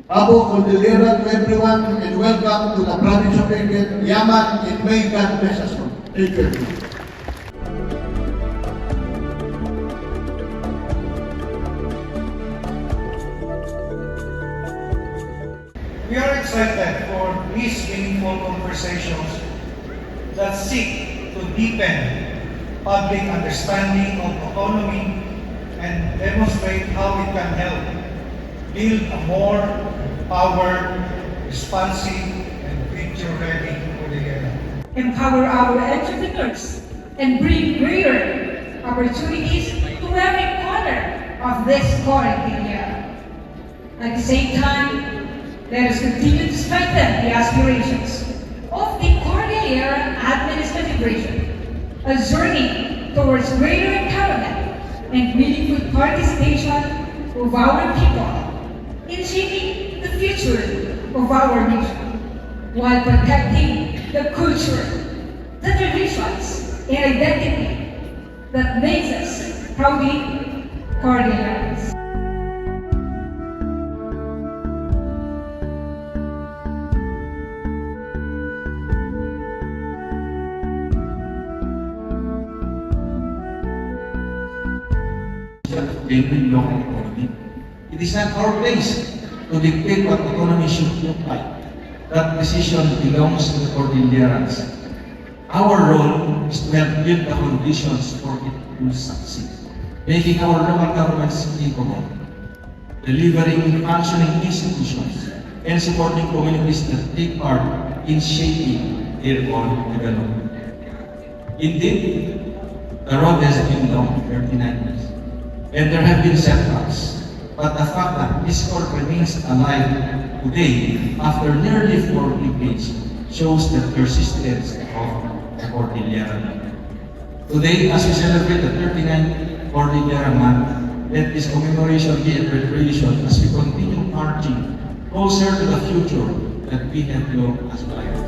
Abo Cordillera to everyone and welcome to the province of Yaman and may God bless us all. Thank you. We are excited for these meaningful conversations that seek to deepen public understanding of autonomy and demonstrate how it can help build a more empowered, responsive, and future-ready Cordillera. Empower our entrepreneurs, and bring greater opportunities to every corner of this Cordillera. At the same time, let us continue to strengthen the aspirations of the Cordillera administrative region, a journey towards greater empowerment and meaningful participation of our people in shaping the future of our nation, while protecting the culture, the traditions, and identity that makes us proudly Cordilleras. Genuine local economy. It is not our place to dictate what economy should look like. That decision belongs to the Cordilleras. Our role is to help build the conditions for it to succeed, making our local governments capable, delivering functioning institutions, and supporting communities that take part in shaping their own development. Indeed, the road has been long, 39 years. And there have been setbacks. But the fact that this court remains alive today, after nearly 4 decades, shows the persistence of the Cordillera. Today, as we celebrate the 39th Cordillera Month, let this commemoration be a preparation as we continue marching closer to the future that we have long aspired.